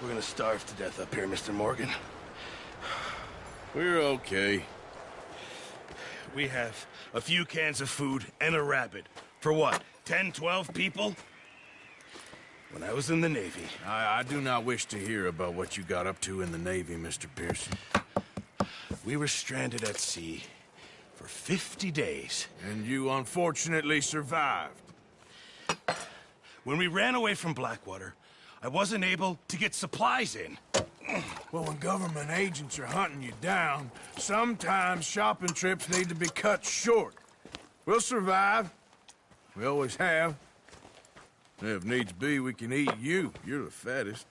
We're gonna starve to death up here, Mr. Morgan. We're okay. We have a few cans of food and a rabbit. For what, 10, 12 people? When I was in the Navy... I do not wish to hear about what you got up to in the Navy, Mr. Pearson. We were stranded at sea for 50 days. And you unfortunately survived. When we ran away from Blackwater, I wasn't able to get supplies in. Well, when government agents are hunting you down, sometimes shopping trips need to be cut short. We'll survive. We always have. If needs be, we can eat you. You're the fattest.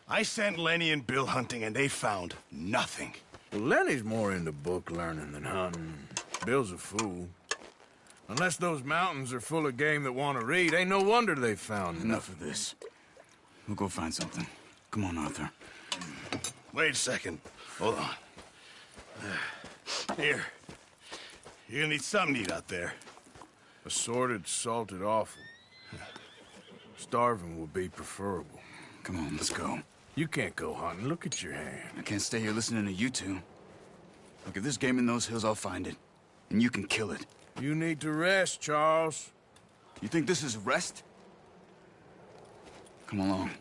I sent Lenny and Bill hunting, and they found nothing. Well, Lenny's more into book learning than hunting. Bill's a fool. Unless those mountains are full of game that want to read, ain't no wonder they found Enough of this. We'll go find something. Come on, Arthur. Wait a second. Hold on. Here. You're gonna need something to eat out there. Assorted, salted offal. Starving will be preferable. Come on, let's go. You can't go hunting. Look at your hand. I can't stay here listening to you two. Look, if there's game in those hills, I'll find it. And you can kill it. You need to rest, Charles. You think this is rest? Come along.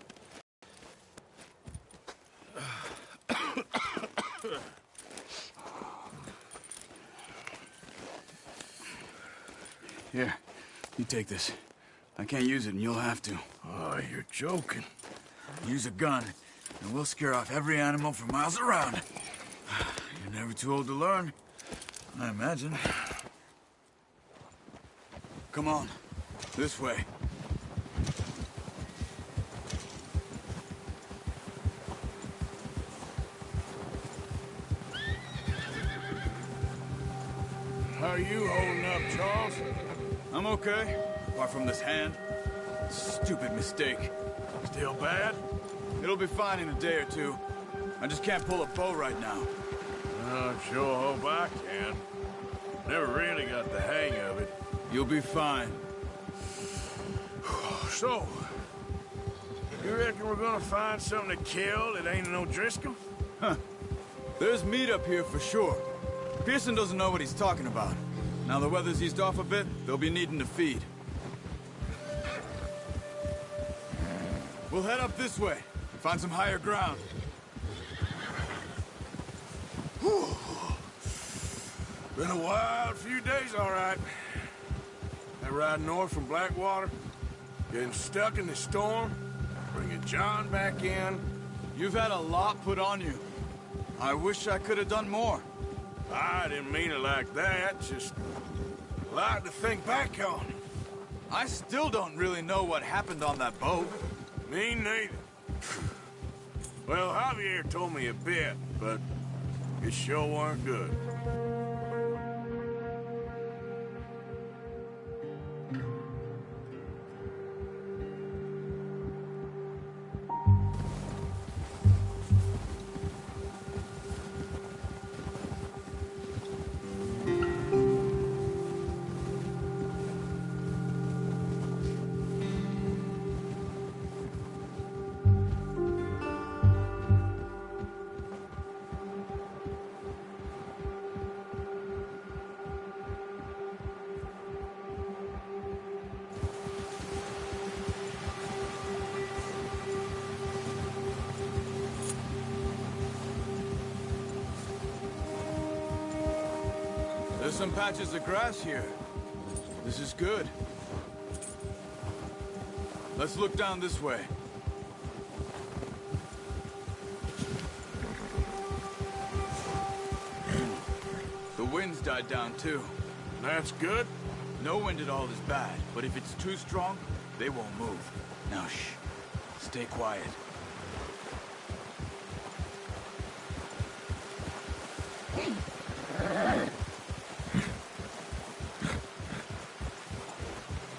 Here, you take this. I can't use it, and you'll have to. Oh, you're joking. Use a gun, and we'll scare off every animal for miles around. You're never too old to learn, I imagine. Come on, this way. How are you holding up, Charles? I'm okay, apart from this hand. Stupid mistake. Still bad? It'll be fine in a day or two. I just can't pull a bow right now. I sure hope I can. Never really got the hang of it. You'll be fine. So, you reckon we're gonna find something to kill that ain't no Driscoll? Huh. There's meat up here for sure. Pearson doesn't know what he's talking about. Now the weather's eased off a bit, they'll be needing to feed. We'll head up this way, find some higher ground. Whew. Been a wild few days, all right. That ride north from Blackwater, getting stuck in the storm, bringing John back in. You've had a lot put on you. I wish I could have done more. I didn't mean it like that, just a lot to think back on. I still don't really know what happened on that boat. Me neither. Well, Javier told me a bit, but it sure weren't good. There's some patches of grass here. This is good. Let's look down this way. The wind's died down too. That's good. No wind at all is bad, but if it's too strong, they won't move. Now shh. Stay quiet.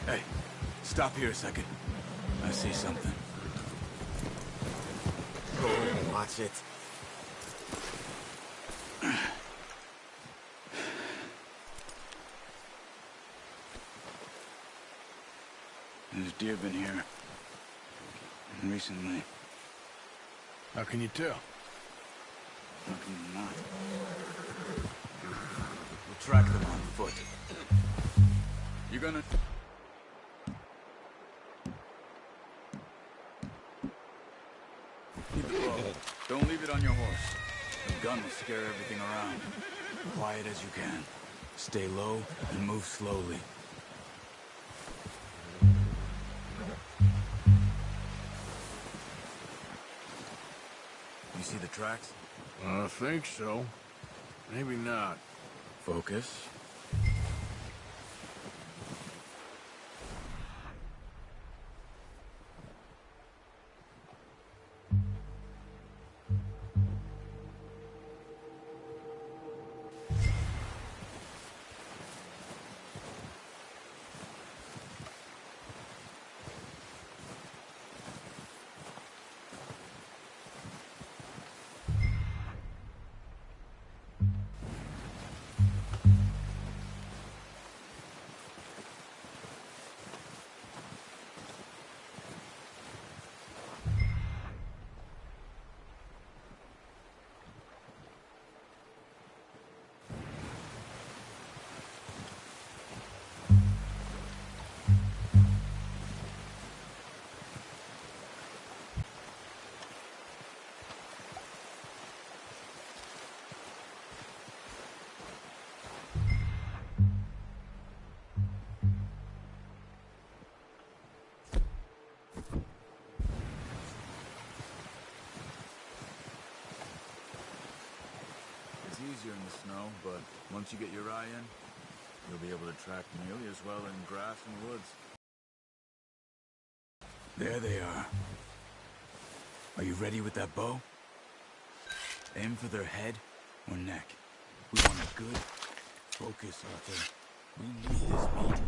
Hey, stop here a second. I see something. Oh, watch it. There's deer been here. And recently. How can you tell? How can you not? We'll track them on foot. You gonna... Keep it low. Don't leave it on your horse. The gun will scare everything around. Quiet as you can. Stay low and move slowly. You see the tracks? I think so. Maybe not. Focus. It's easier in the snow, but once you get your eye in, you'll be able to track nearly as well in grass and woods. There they are. Are you ready with that bow? Aim for their head or neck. We want a good focus, Arthur. We need this meat.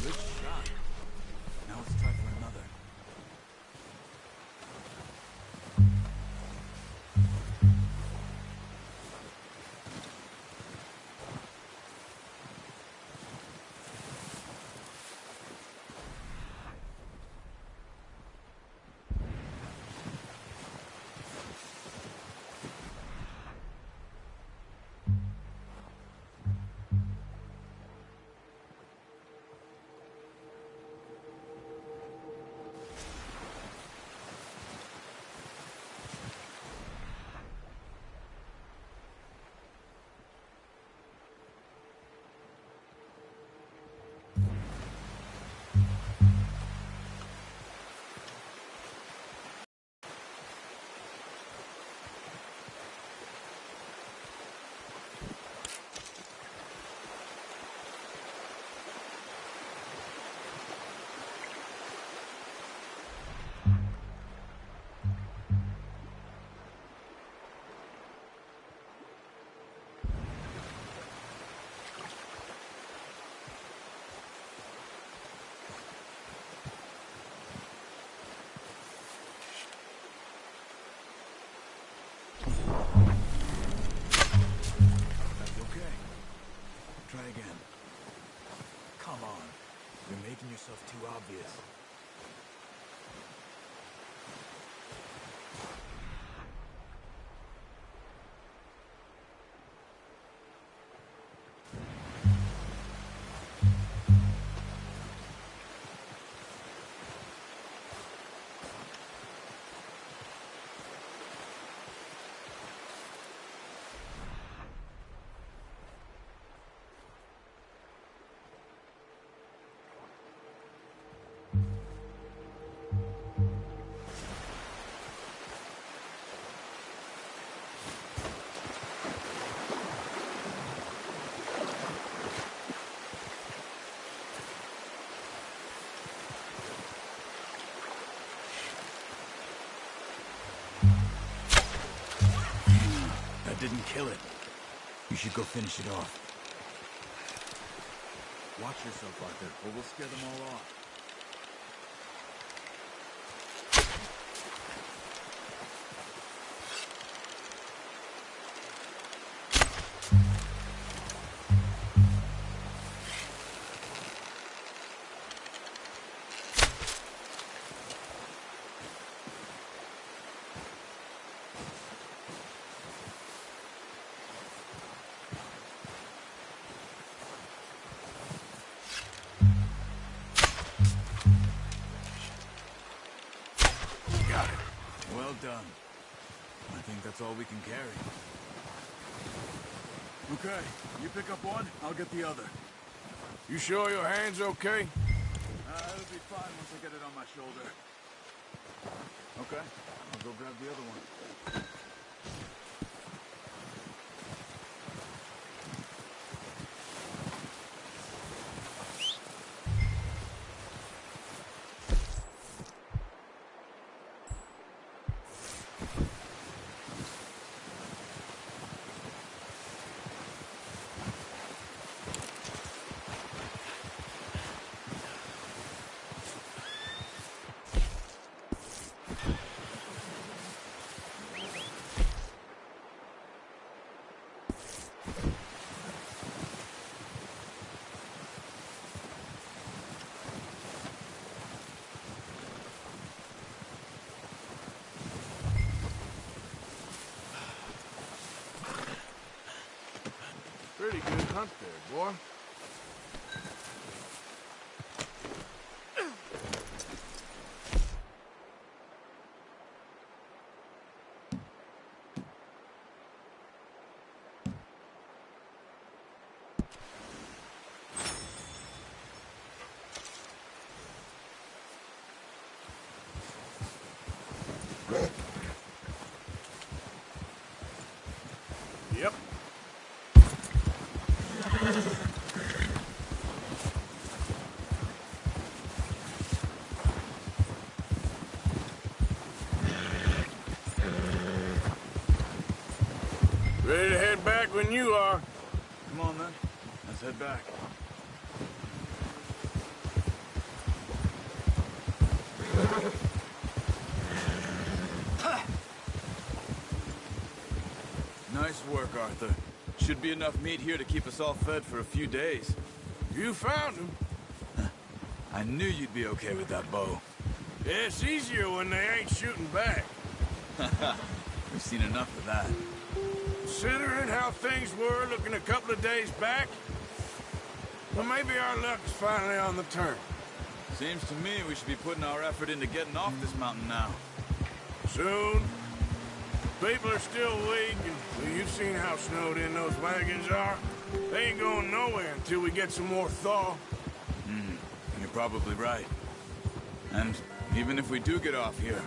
Good shot. Now let's try for another. Yourself too obvious. Didn't kill it. You should go finish it off. Watch yourself, Arthur, or we'll scare them all off. Well done. I think that's all we can carry. Okay, you pick up one, I'll get the other. You sure your hand's okay? It'll be fine once I get it on my shoulder. Okay, I'll go grab the other one. Pretty good hunt there, boy. Yep. Ready to head back when you are. Come on then, let's head back. Nice work, Arthur. Should be enough meat here to keep us all fed for a few days. You found him. I knew you'd be okay with that bow. Yeah, it's easier when they ain't shooting back. We've seen enough of that. Considering how things were looking a couple of days back, well, maybe our luck's finally on the turn. Seems to me we should be putting our effort into getting off this mountain now. Soon. People are still weak, and well, you've seen how snowed in those wagons are. They ain't going nowhere until we get some more thaw. You're probably right. And even if we do get off here,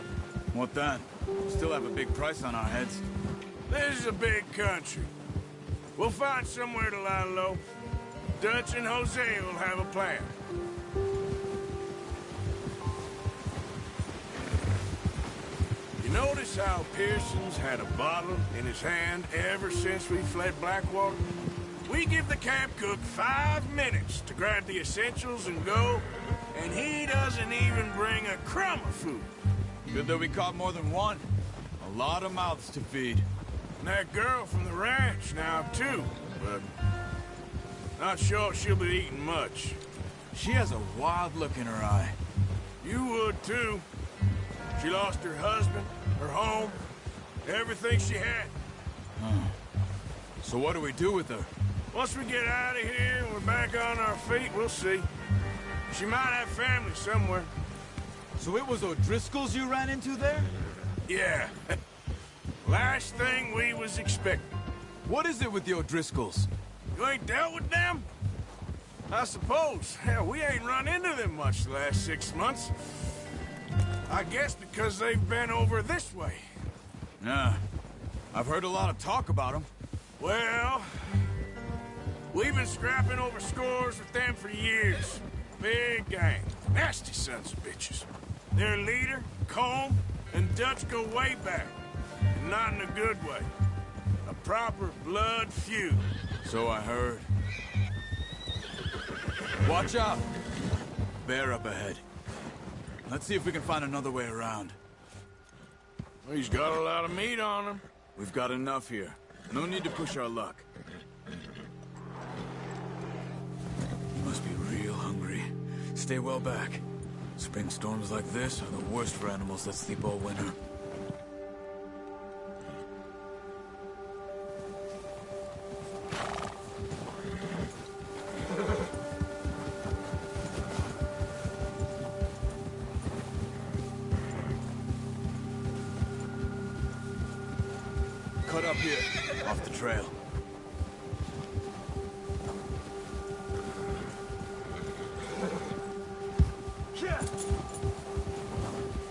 what then? We still have a big price on our heads. This is a big country. We'll find somewhere to lie low. Dutch and Hosea will have a plan. You notice how Pearson's had a bottle in his hand ever since we fled Blackwater? We give the camp cook 5 minutes to grab the essentials and go, and he doesn't even bring a crumb of food. Good that we caught more than one. A lot of mouths to feed. And that girl from the ranch now, too, but not sure she'll be eating much. She has a wild look in her eye. You would, too. She lost her husband, her home, everything she had. So what do we do with her? Once we get out of here and we're back on our feet, we'll see. She might have family somewhere. So it was O'Driscoll's you ran into there? Yeah. Last thing we was expecting. What is it with the O'Driscolls? You ain't dealt with them? I suppose. Hell, we ain't run into them much the last 6 months. I guess because they've been over this way. Yeah. I've heard a lot of talk about them. Well, we've been scrapping over scores with them for years. Big gang. Nasty sons of bitches. Their leader, Colm, and Dutch go way back. And not in a good way. A proper blood feud. So I heard. Watch out! Bear up ahead. Let's see if we can find another way around. He's got a lot of meat on him. We've got enough here. No need to push our luck. You must be real hungry. Stay well back. Spring storms like this are the worst for animals that sleep all winter. cut up here, off the trail. Yeah.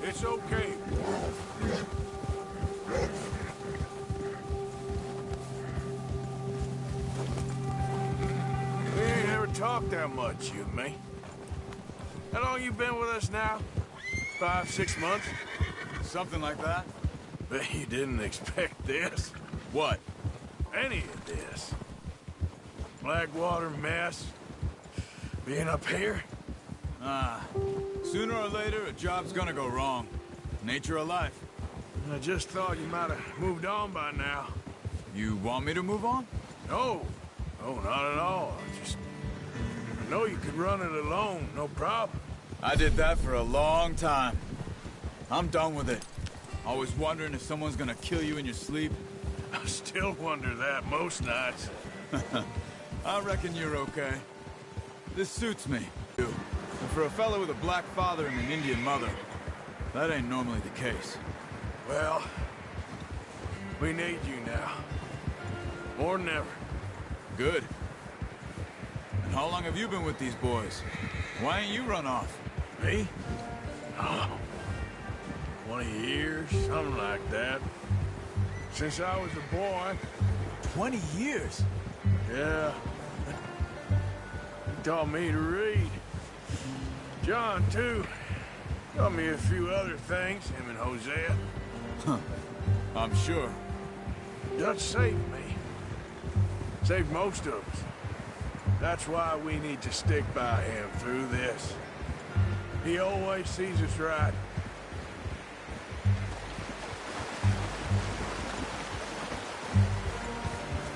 It's okay. We ain't ever talked that much, you and me. How long you been with us now? 5, 6 months? Something like that? Bet you didn't expect this. What? Any of this. Blackwater mess. Being up here. Sooner or later, a job's gonna go wrong. Nature of life. I just thought you might have moved on by now. You want me to move on? No. No, not at all. I know you could run it alone, no problem. I did that for a long time. I'm done with it. Always wondering if someone's gonna kill you in your sleep. I still wonder that most nights. I reckon you're okay. This suits me. And for a fellow with a black father and an Indian mother, that ain't normally the case. Well, we need you now. More than ever. Good. And how long have you been with these boys? Why ain't you run off? Me? Oh, 20 years, something like that. Since I was a boy. 20 years? Yeah. He taught me to read. John, too. Taught me a few other things, him and Hosea. I'm sure. Dutch saved me. Saved most of us. That's why we need to stick by him through this. He always sees us right.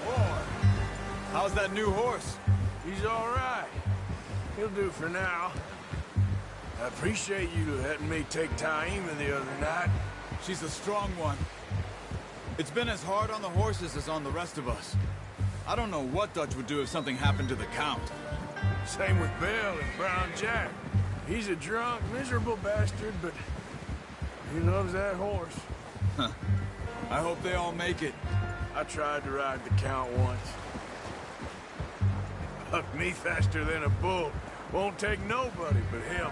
Boy, how's that new horse? He's all right. He'll do for now. I appreciate you letting me take Taima the other night. She's a strong one. It's been as hard on the horses as on the rest of us. I don't know what Dutch would do if something happened to the Count. Same with Bill and Brown Jack. He's a drunk, miserable bastard, but he loves that horse. I hope they all make it. I tried to ride the Count once. Bucked me faster than a bull. Won't take nobody but him.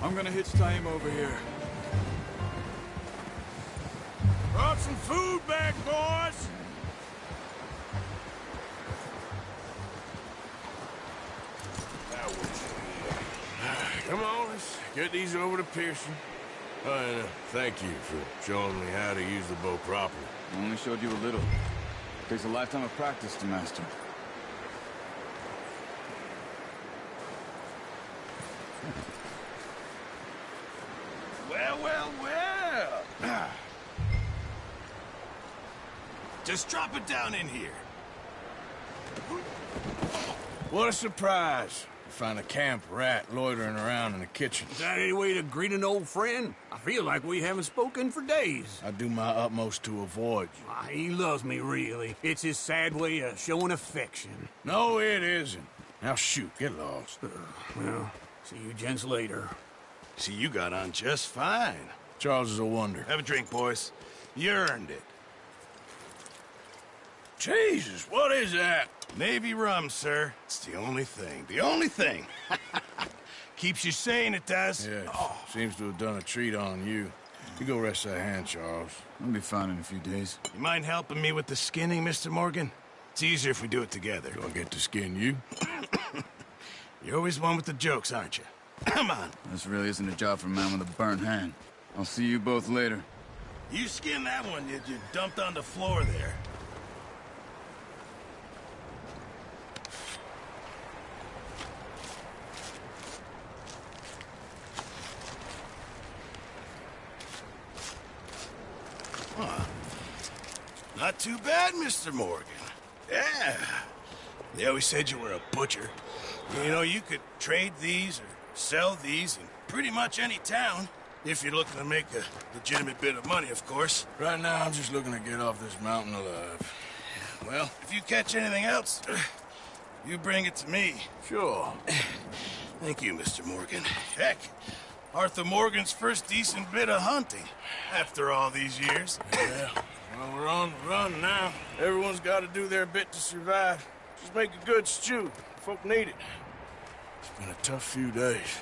I'm gonna hitch Taima over here. Brought some food back, boys! Come on, let's get these over to Pearson. And thank you for showing me how to use the bow properly. I only showed you a little. Takes a lifetime of practice to master. Well, well, well. Just drop it down in here. What a surprise. To find a camp rat loitering around in the kitchen. Is that any way to greet an old friend? I feel like we haven't spoken for days. I do my utmost to avoid you. He loves me, really. It's his sad way of showing affection. No, it isn't. Now shoot, get lost. Well, see you gents later. See, you got on just fine. Charles is a wonder. Have a drink, boys. You earned it. Jesus, what is that? Navy rum, sir. It's the only thing. The only thing. Keeps you sane, it does. Yeah, seems to have done a treat on you. You go rest that hand, Charles. I'll be fine in a few days. You mind helping me with the skinning, Mr. Morgan? It's easier if we do it together. Do I get to skin you? You're always one with the jokes, aren't you? Come on. This really isn't a job for a man with a burnt hand. I'll see you both later. You skinned that one you dumped on the floor there. Huh. Not too bad, Mr. Morgan. Yeah. They always said you were a butcher. You know, you could trade these or sell these in pretty much any town. If you're looking to make a legitimate bit of money, of course. Right now, I'm just looking to get off this mountain alive. Well, if you catch anything else, you bring it to me. Sure. Thank you, Mr. Morgan. Heck, Arthur Morgan's first decent bit of hunting after all these years. Yeah. Well, we're on the run now. Everyone's got to do their bit to survive. Just make a good stew. Folk need it. It's been a tough few days.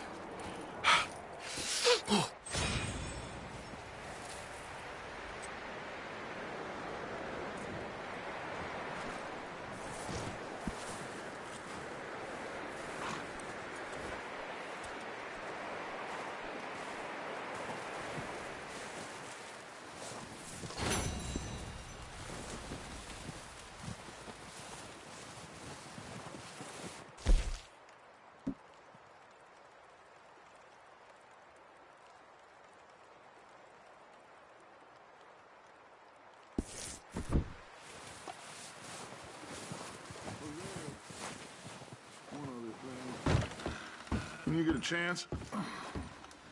When you get a chance,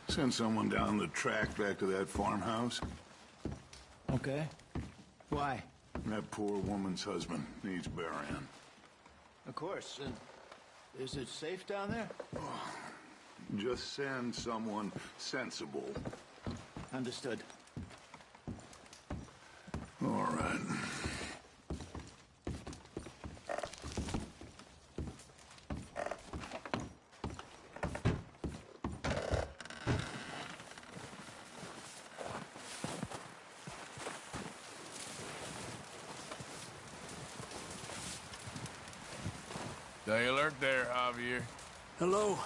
send someone down the track back to that farmhouse. Okay. Why? That poor woman's husband needs burying. Of course. And is it safe down there? Just send someone sensible. Understood. All right. Stay alert there, Javier. Hello.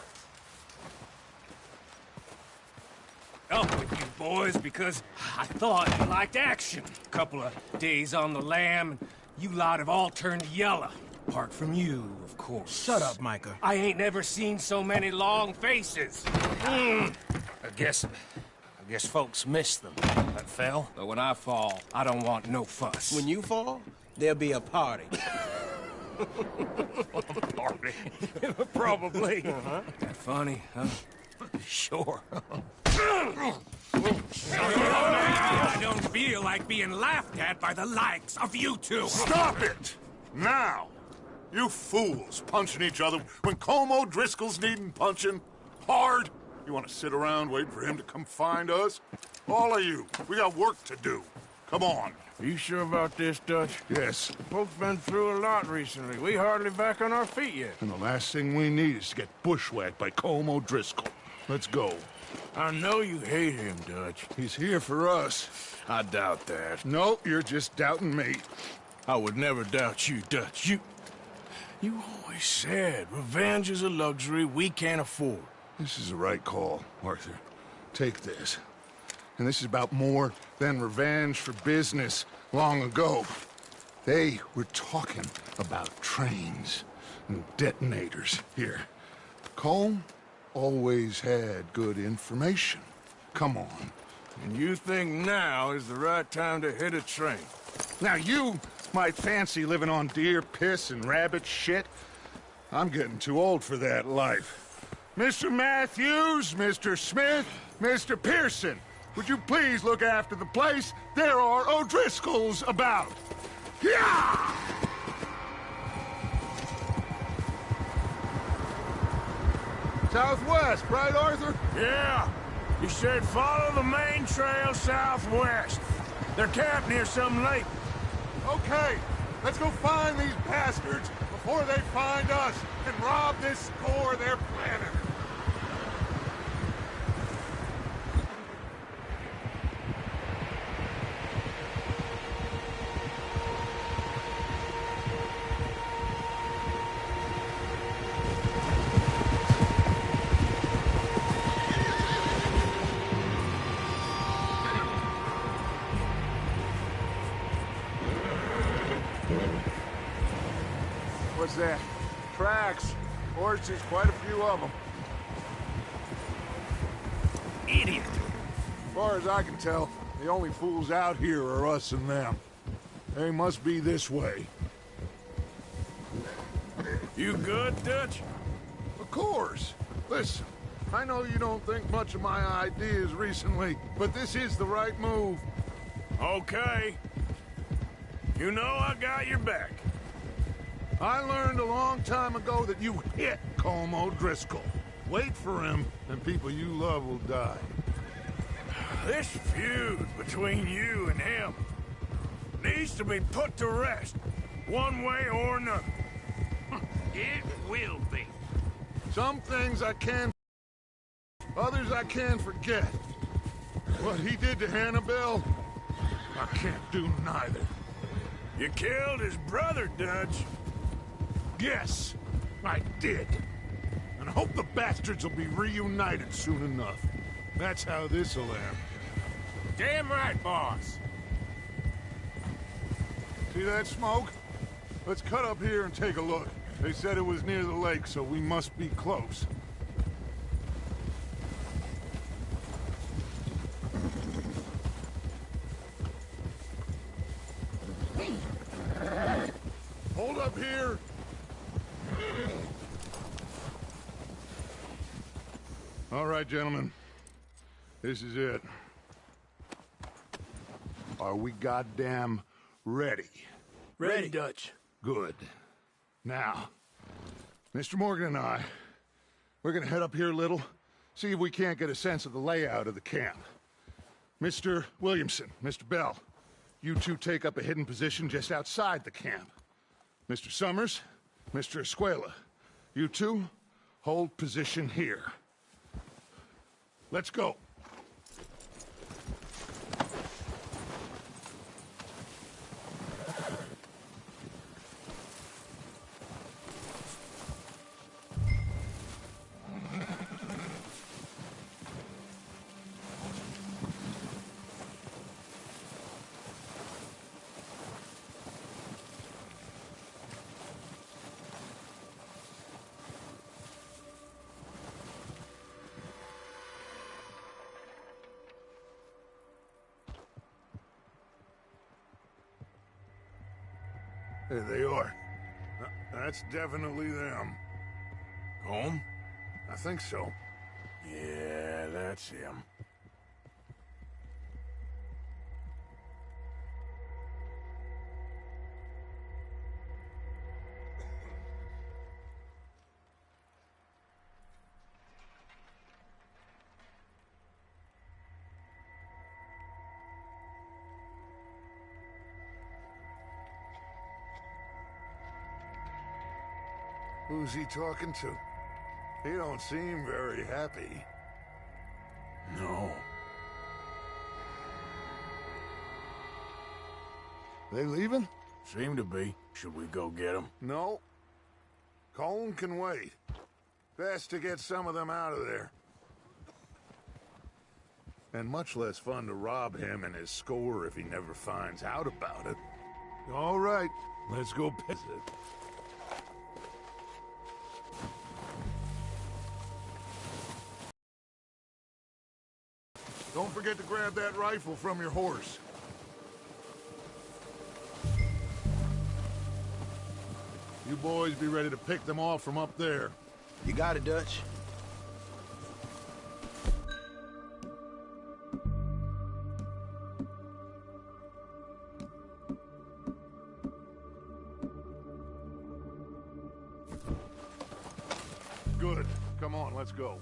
Up with you boys because I thought you liked action. Couple of days on the lam, and you lot have all turned yellow. Apart from you, of course. Shut up, Micah. I ain't never seen so many long faces. I guess folks miss them. That fell. But when I fall, I don't want no fuss. When you fall, there'll be a party. Party. Probably. That funny, huh? Sure. I don't feel like being laughed at by the likes of you two. Stop it! Now! You fools punching each other when Colm O'Driscoll's needing punching. Hard! You want to sit around waiting for him to come find us? All of you, we got work to do. Come on. Are you sure about this, Dutch? Yes. Folks been through a lot recently. We hardly back on our feet yet. And the last thing we need is to get bushwhacked by Colm O'Driscoll. Let's go. I know you hate him, Dutch. He's here for us. I doubt that. No, you're just doubting me. I would never doubt you, Dutch. You always said revenge is a luxury we can't afford. This is the right call, Arthur. Take this. And this is about more than revenge for business long ago. They were talking about trains and detonators here. Colm always had good information. Come on. And you think now is the right time to hit a train? Now you might fancy living on deer piss and rabbit shit. I'm getting too old for that life. Mr. Matthews, Mr. Smith, Mr. Pearson, would you please look after the place? There are O'Driscolls about. Yeah! Southwest, right, Arthur? Yeah. You should follow the main trail southwest. They're camped near some lake. Okay, let's go find these bastards before they find us and rob this store they're planning. What's that? Tracks. Horses, quite a few of them. Idiot. As far as I can tell, the only fools out here are us and them. They must be this way. You good, Dutch? Of course. Listen, I know you don't think much of my ideas recently, but this is the right move. Okay. You know I got your back. I learned a long time ago that you hit Colm O'Driscoll. Wait for him, and people you love will die. This feud between you and him needs to be put to rest, one way or another. It will be. Some things I can... others I can forget. What he did to Hannibal, I can't do neither. You killed his brother, Dutch. Yes, I did. And I hope the bastards will be reunited soon enough. That's how this'll end. Damn right, boss. See that smoke? Let's cut up here and take a look. They said it was near the lake, so we must be close. Hold up here! All right, gentlemen. This is it. Are we goddamn ready? Ready, Dutch. Good. Now, Mr. Morgan and I, we're gonna head up here a little, see if we can't get a sense of the layout of the camp. Mr. Williamson, Mr. Bell, you two take up a hidden position just outside the camp. Mr. Summers, Mr. Escuela, you two hold position here. Let's go. There they are. That's definitely them. Home? I think so. Yeah, that's him. Who's he talking to? He don't seem very happy. No. They leaving? Seem to be. Should we go get him? No. Colm can wait. Best to get some of them out of there. And much less fun to rob him and his score if he never finds out about it. All right, let's go piss it. Don't forget to grab that rifle from your horse. You boys be ready to pick them off from up there. You got it, Dutch. Good. Come on, let's go.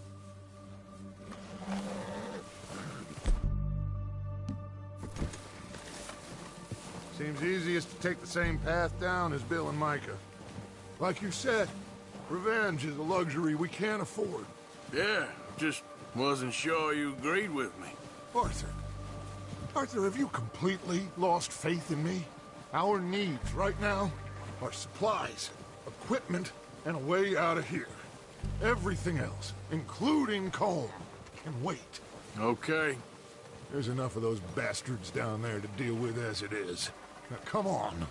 Seems easiest to take the same path down as Bill and Micah. Like you said, revenge is a luxury we can't afford. Yeah, just wasn't sure you agreed with me. Arthur. Arthur, have you completely lost faith in me? Our needs right now are supplies, equipment, and a way out of here. Everything else, including Colm, can wait. Okay. There's enough of those bastards down there to deal with as it is. Now, come on.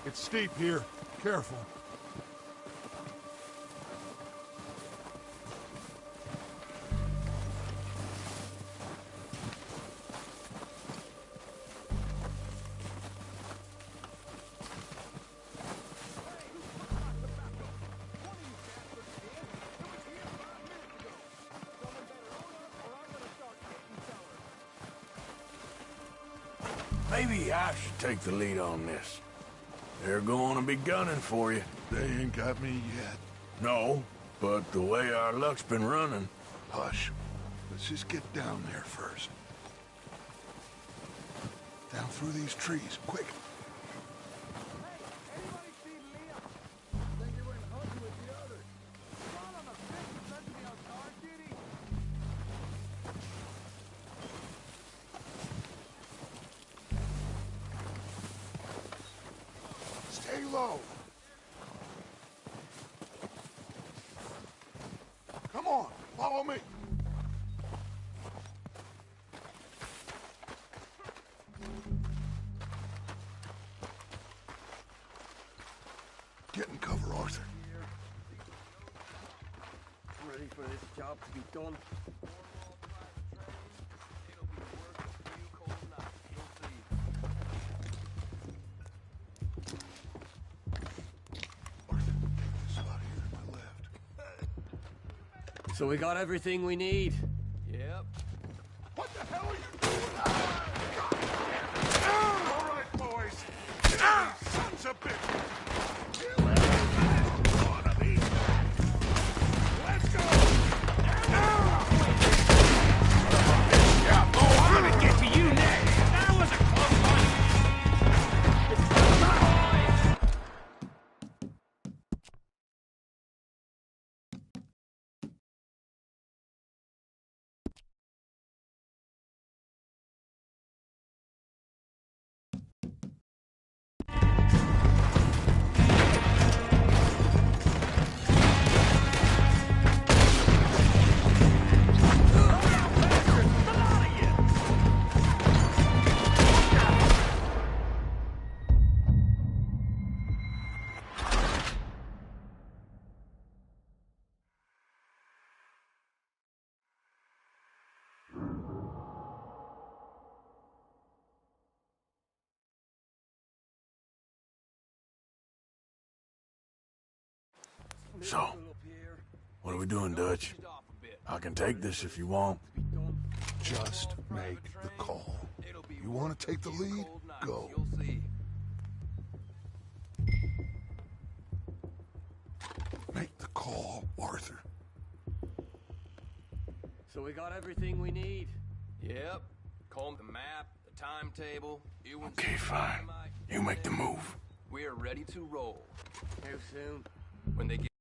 It's steep here. Careful. Maybe I should take the lead on this. They're going to be gunning for you. They ain't got me yet. No, but the way our luck's been running... Hush. Let's just get down there first. Down through these trees, quick. Stay low. Come on, follow me. Get in cover, Arthur. Ready for this job to be done. Arthur, take this spot here to my left. So we got everything we need. Yep. What the hell are you doing? All right, boys. Sons of bitches. Let's go! I'm gonna get to you next. That was a close one. So, what are we doing, Dutch? I can take this if you want. Just make the call. You want to take the lead? Go. Make the call, Arthur. So we got everything we need. Yep. Comb the map, the timetable. Okay, fine. You make the move. We're ready to roll. How soon? When they get